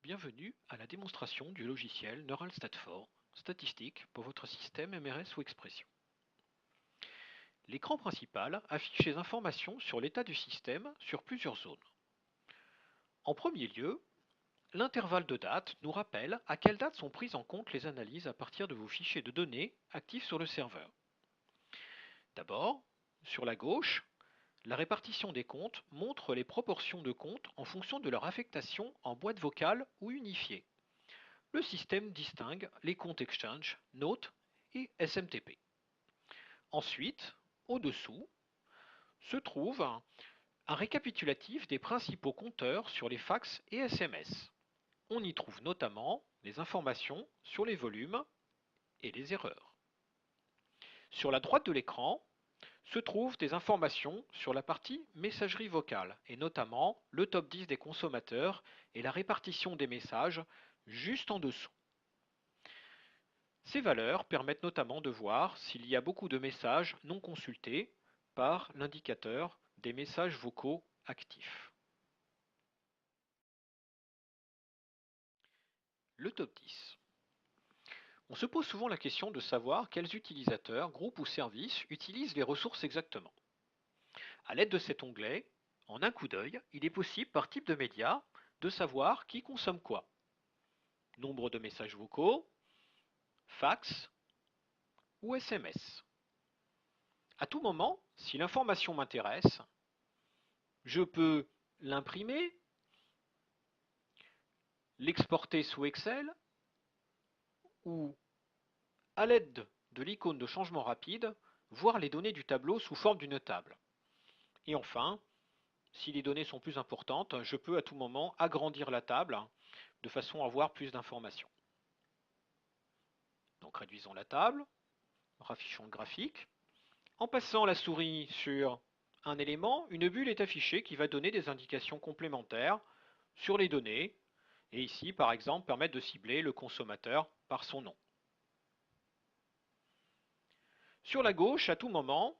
Bienvenue à la démonstration du logiciel Neuralstat4, statistique pour votre système MRS ou expression. L'écran principal affiche les informations sur l'état du système sur plusieurs zones. En premier lieu, l'intervalle de date nous rappelle à quelle date sont prises en compte les analyses à partir de vos fichiers de données actifs sur le serveur. D'abord, sur la gauche, la répartition des comptes montre les proportions de comptes en fonction de leur affectation en boîte vocale ou unifiée. Le système distingue les comptes Exchange, Note et SMTP. Ensuite, au-dessous, se trouve un récapitulatif des principaux compteurs sur les fax et SMS. On y trouve notamment les informations sur les volumes et les erreurs. Sur la droite de l'écran se trouvent des informations sur la partie messagerie vocale, et notamment le top 10 des consommateurs et la répartition des messages juste en dessous. Ces valeurs permettent notamment de voir s'il y a beaucoup de messages non consultés par l'indicateur des messages vocaux actifs. Le top 10. On se pose souvent la question de savoir quels utilisateurs, groupes ou services utilisent les ressources exactement. À l'aide de cet onglet, en un coup d'œil, il est possible par type de média de savoir qui consomme quoi. Nombre de messages vocaux, fax ou SMS. À tout moment, si l'information m'intéresse, je peux l'imprimer, l'exporter sous Excel ou, à l'aide de l'icône de changement rapide, voir les données du tableau sous forme d'une table. Et enfin, si les données sont plus importantes, je peux à tout moment agrandir la table de façon à avoir plus d'informations. Donc réduisons la table, raffichons le graphique. En passant la souris sur un élément, une bulle est affichée qui va donner des indications complémentaires sur les données, et ici par exemple permettre de cibler le consommateur par son nom. Sur la gauche, à tout moment,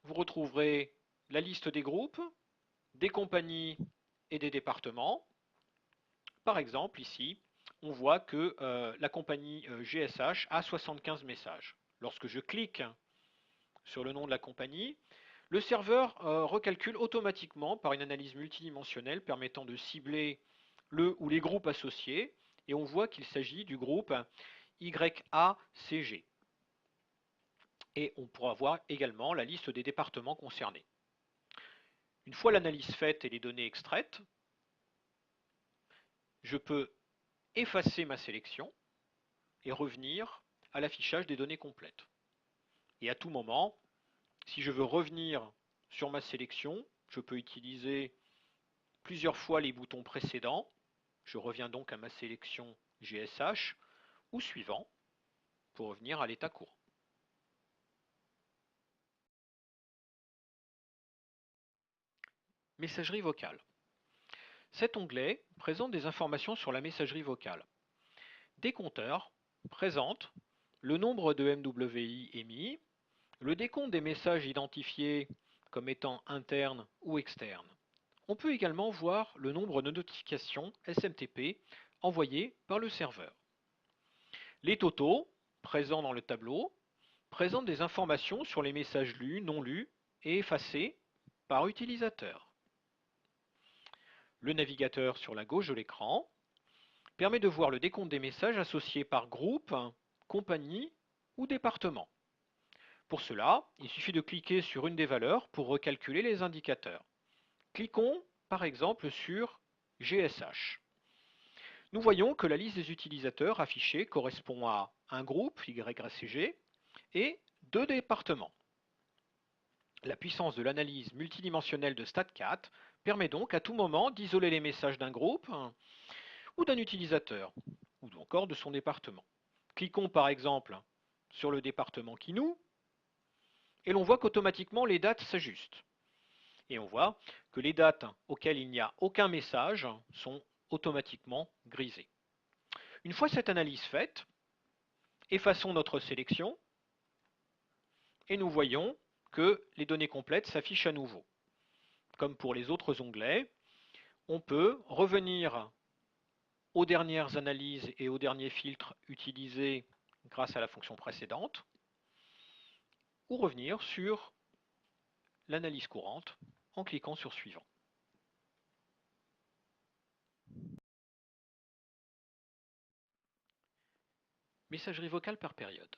vous retrouverez la liste des groupes, des compagnies et des départements. Par exemple, ici, on voit que la compagnie GSH a 75 messages. Lorsque je clique sur le nom de la compagnie, le serveur recalcule automatiquement par une analyse multidimensionnelle permettant de cibler le ou les groupes associés, et on voit qu'il s'agit du groupe YACG. Et on pourra voir également la liste des départements concernés. Une fois l'analyse faite et les données extraites, je peux effacer ma sélection et revenir à l'affichage des données complètes. Et à tout moment, si je veux revenir sur ma sélection, je peux utiliser plusieurs fois les boutons précédents. Je reviens donc à ma sélection GSH ou suivant pour revenir à l'état courant. Messagerie vocale. Cet onglet présente des informations sur la messagerie vocale. Des compteurs présentent le nombre de MWI émis, le décompte des messages identifiés comme étant internes ou externes. On peut également voir le nombre de notifications SMTP envoyées par le serveur. Les totaux, présents dans le tableau, présentent des informations sur les messages lus, non lus et effacés par utilisateur. Le navigateur sur la gauche de l'écran permet de voir le décompte des messages associés par groupe, compagnie ou département. Pour cela, il suffit de cliquer sur une des valeurs pour recalculer les indicateurs. Cliquons par exemple sur GSH. Nous voyons que la liste des utilisateurs affichée correspond à un groupe YACG et 2 départements. La puissance de l'analyse multidimensionnelle de StatCat permet donc à tout moment d'isoler les messages d'un groupe ou d'un utilisateur, ou encore de son département. Cliquons par exemple sur le département Kinou, et l'on voit qu'automatiquement les dates s'ajustent. Et on voit que les dates auxquelles il n'y a aucun message sont automatiquement grisées. Une fois cette analyse faite, effaçons notre sélection et nous voyons que les données complètes s'affichent à nouveau. Comme pour les autres onglets, On peut revenir aux dernières analyses et aux derniers filtres utilisés grâce à la fonction précédente, ou revenir sur l'analyse courante en cliquant sur Suivant. Messagerie vocale par période.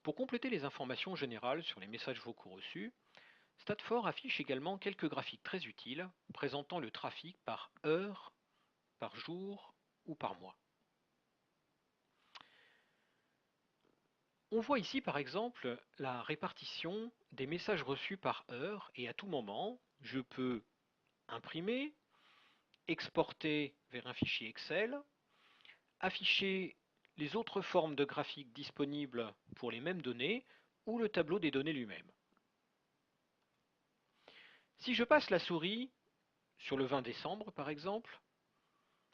Pour compléter les informations générales sur les messages vocaux reçus, Statfor affiche également quelques graphiques très utiles présentant le trafic par heure, par jour ou par mois. On voit ici par exemple la répartition des messages reçus par heure et à tout moment, je peux imprimer, exporter vers un fichier Excel, afficher les autres formes de graphiques disponibles pour les mêmes données ou le tableau des données lui-même. Si je passe la souris sur le 20 décembre par exemple,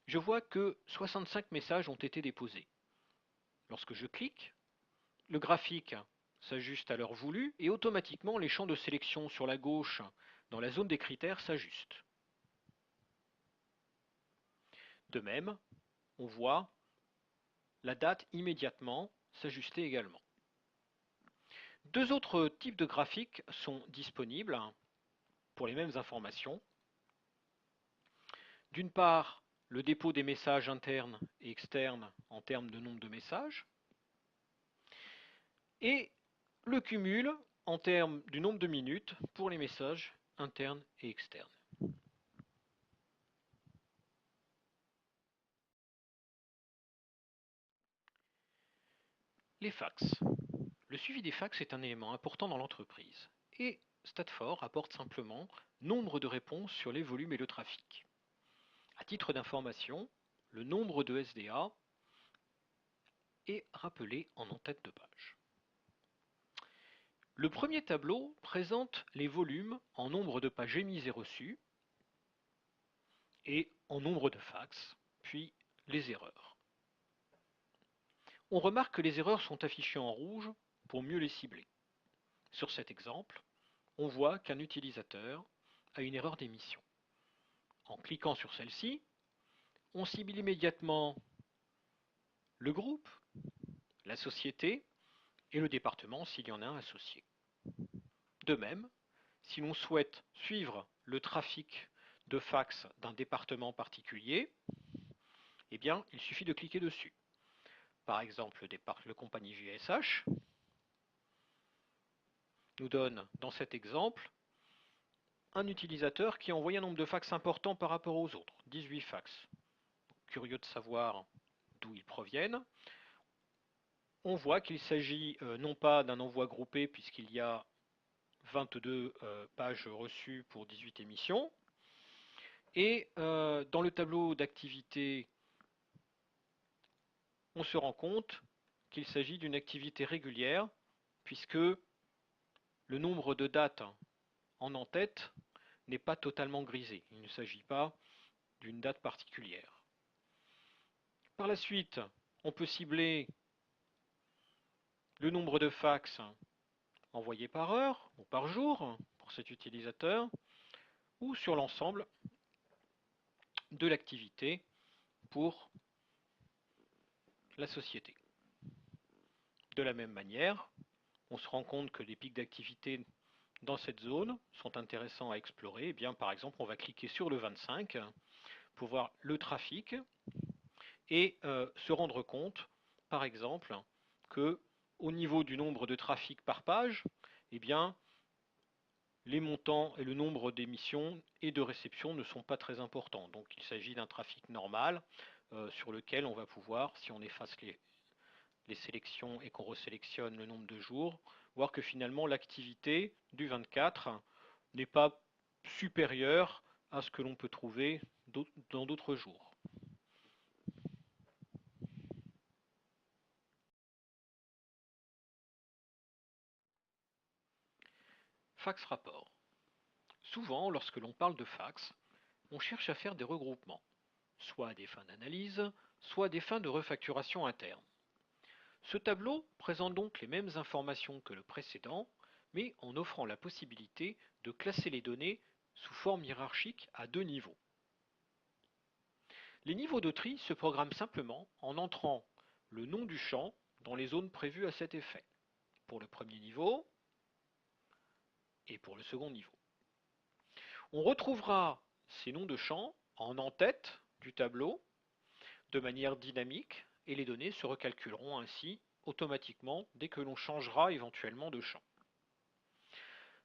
je vois que 65 messages ont été déposés. Lorsque je clique, le graphique s'ajuste à l'heure voulue et automatiquement les champs de sélection sur la gauche dans la zone des critères s'ajustent. De même, on voit la date immédiatement s'ajuster également. Deux autres types de graphiques sont disponibles pour les mêmes informations. D'une part, le dépôt des messages internes et externes en termes de nombre de messages, et le cumul en termes du nombre de minutes pour les messages internes et externes. Les fax. Le suivi des fax est un élément important dans l'entreprise et Statfor apporte simplement nombre de réponses sur les volumes et le trafic. À titre d'information, le nombre de SDA est rappelé en en-tête de page. Le premier tableau présente les volumes en nombre de pages émises et reçues et en nombre de fax, puis les erreurs. On remarque que les erreurs sont affichées en rouge pour mieux les cibler. Sur cet exemple, on voit qu'un utilisateur a une erreur d'émission. En cliquant sur celle-ci, on cible immédiatement le groupe, la société et le département s'il y en a un associé. De même, si l'on souhaite suivre le trafic de fax d'un département particulier, eh bien, il suffit de cliquer dessus. Par exemple, le compagnie GSH nous donne, dans cet exemple, un utilisateur qui a envoyé un nombre de fax important par rapport aux autres, 18 fax. Curieux de savoir d'où ils proviennent. On voit qu'il s'agit non pas d'un envoi groupé puisqu'il y a 22 pages reçues pour 18 émissions. Et dans le tableau d'activité, on se rend compte qu'il s'agit d'une activité régulière puisque le nombre de dates en en-tête n'est pas totalement grisé. Il ne s'agit pas d'une date particulière. Par la suite, on peut cibler le nombre de fax envoyés par heure ou par jour pour cet utilisateur ou sur l'ensemble de l'activité pour la société. De la même manière, on se rend compte que les pics d'activité dans cette zone sont intéressants à explorer. Eh bien, par exemple, on va cliquer sur le 25 pour voir le trafic et se rendre compte, par exemple, que au niveau du nombre de trafic par page, eh bien, les montants et le nombre d'émissions et de réceptions ne sont pas très importants. Donc il s'agit d'un trafic normal sur lequel on va pouvoir, si on efface les sélections et qu'on resélectionne le nombre de jours, voir que finalement l'activité du 24 n'est pas supérieure à ce que l'on peut trouver dans d'autres jours. Fax rapport. Souvent, lorsque l'on parle de fax, on cherche à faire des regroupements, soit à des fins d'analyse, soit à des fins de refacturation interne. Ce tableau présente donc les mêmes informations que le précédent, mais en offrant la possibilité de classer les données sous forme hiérarchique à deux niveaux. Les niveaux de tri se programment simplement en entrant le nom du champ dans les zones prévues à cet effet, pour le premier niveau et pour le second niveau. On retrouvera ces noms de champs en en-tête du tableau de manière dynamique et les données se recalculeront ainsi automatiquement dès que l'on changera éventuellement de champ.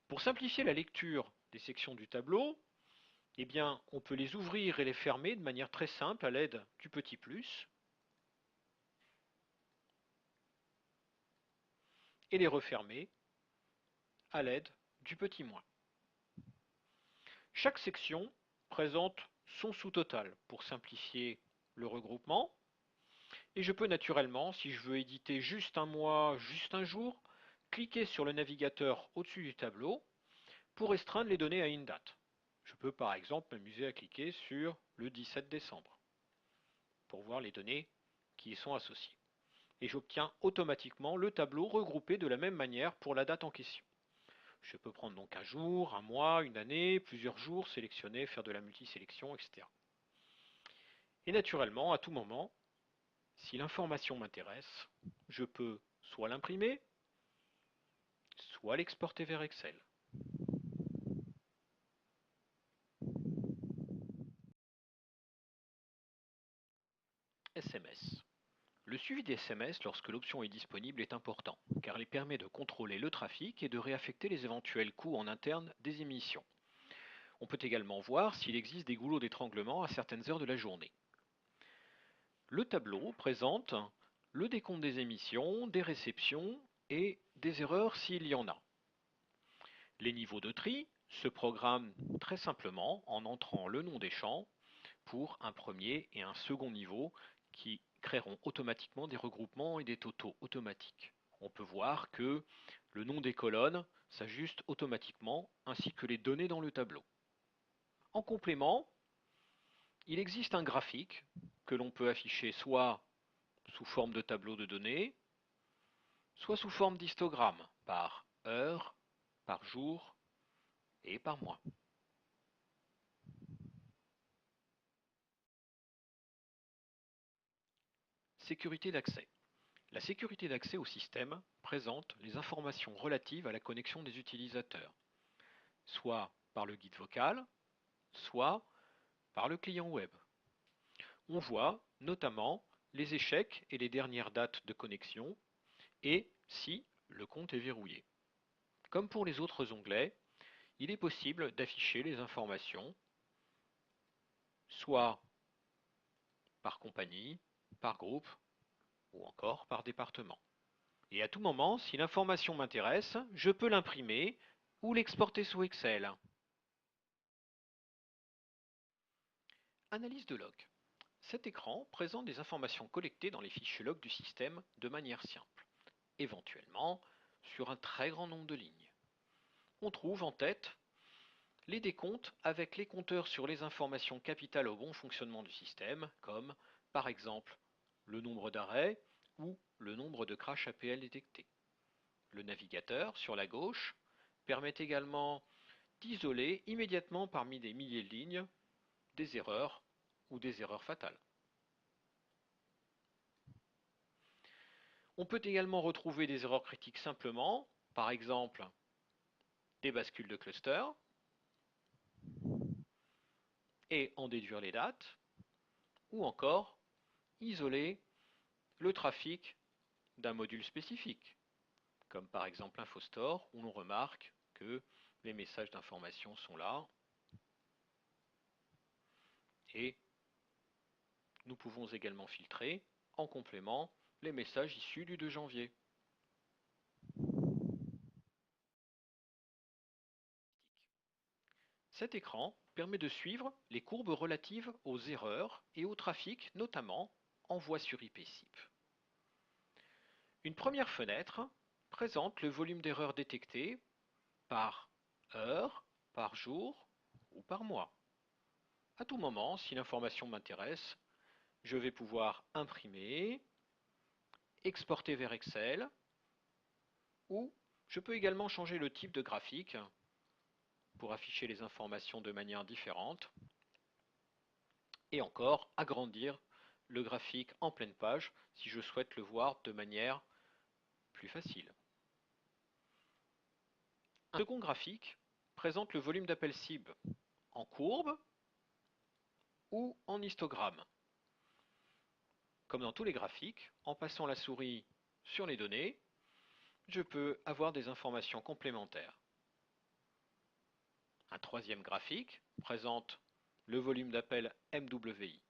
Pour simplifier la lecture des sections du tableau, eh bien, on peut les ouvrir et les fermer de manière très simple à l'aide du petit plus et les refermer à l'aide du petit moins. Chaque section présente son sous-total pour simplifier le regroupement. Et je peux naturellement, si je veux éditer juste un mois, juste un jour, cliquer sur le navigateur au-dessus du tableau pour restreindre les données à une date. Je peux par exemple m'amuser à cliquer sur le 17 décembre pour voir les données qui y sont associées. Et j'obtiens automatiquement le tableau regroupé de la même manière pour la date en question. Je peux prendre donc un jour, un mois, une année, plusieurs jours, sélectionner, faire de la multisélection, etc. Et naturellement, à tout moment, si l'information m'intéresse, je peux soit l'imprimer, soit l'exporter vers Excel. SMS. Le suivi des SMS lorsque l'option est disponible est important, car il permet de contrôler le trafic et de réaffecter les éventuels coûts en interne des émissions. On peut également voir s'il existe des goulots d'étranglement à certaines heures de la journée. Le tableau présente le décompte des émissions, des réceptions et des erreurs s'il y en a. Les niveaux de tri se programment très simplement en entrant le nom des champs pour un premier et un second niveau qui créeront automatiquement des regroupements et des totaux automatiques. On peut voir que le nom des colonnes s'ajuste automatiquement ainsi que les données dans le tableau. En complément, il existe un graphique que l'on peut afficher soit sous forme de tableau de données, soit sous forme d'histogramme par heure, par jour et par mois. Sécurité d'accès. La sécurité d'accès au système présente les informations relatives à la connexion des utilisateurs, soit par le guide vocal, soit par le client web. On voit notamment les échecs et les dernières dates de connexion et si le compte est verrouillé. Comme pour les autres onglets, il est possible d'afficher les informations soit par compagnie, par groupe ou encore par département. Et à tout moment, si l'information m'intéresse, je peux l'imprimer ou l'exporter sous Excel. Analyse de log. Cet écran présente des informations collectées dans les fichiers log du système de manière simple, éventuellement sur un très grand nombre de lignes. On trouve en tête les décomptes avec les compteurs sur les informations capitales au bon fonctionnement du système, comme par exemple le nombre d'arrêts ou le nombre de crashs APL détectés. Le navigateur, sur la gauche, permet également d'isoler immédiatement parmi des milliers de lignes des erreurs ou des erreurs fatales. On peut également retrouver des erreurs critiques simplement, par exemple des bascules de cluster, et en déduire les dates, ou encore isoler le trafic d'un module spécifique, comme par exemple InfoStore, où l'on remarque que les messages d'information sont là, et nous pouvons également filtrer, en complément, les messages issus du 2 janvier. Cet écran permet de suivre les courbes relatives aux erreurs et au trafic, notamment en voix sur IP-SIP. Une première fenêtre présente le volume d'erreurs détectées par heure, par jour ou par mois. À tout moment, si l'information m'intéresse, je vais pouvoir imprimer, exporter vers Excel, ou je peux également changer le type de graphique pour afficher les informations de manière différente, et encore agrandir le graphique en pleine page si je souhaite le voir de manière plus facile. Un second graphique présente le volume d'appel cible en courbe ou en histogramme. Comme dans tous les graphiques, en passant la souris sur les données, je peux avoir des informations complémentaires. Un troisième graphique présente le volume d'appel MWI.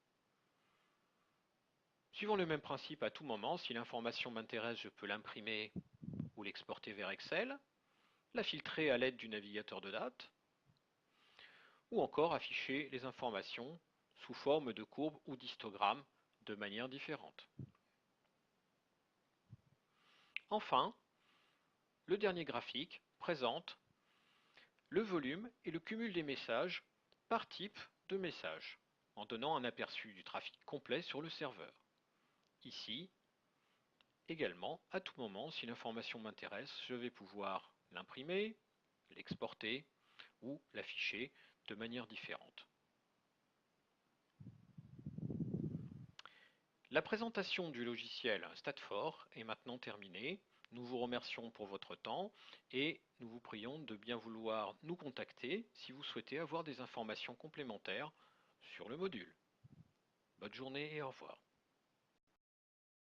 Suivant le même principe à tout moment, si l'information m'intéresse, je peux l'imprimer ou l'exporter vers Excel, la filtrer à l'aide du navigateur de date, ou encore afficher les informations sous forme de courbes ou d'histogrammes de manière différente. Enfin, le dernier graphique présente le volume et le cumul des messages par type de message, en donnant un aperçu du trafic complet sur le serveur. Ici, également, à tout moment, si l'information m'intéresse, je vais pouvoir l'imprimer, l'exporter ou l'afficher de manière différente. La présentation du logiciel Statfor est maintenant terminée. Nous vous remercions pour votre temps et nous vous prions de bien vouloir nous contacter si vous souhaitez avoir des informations complémentaires sur le module. Bonne journée et au revoir.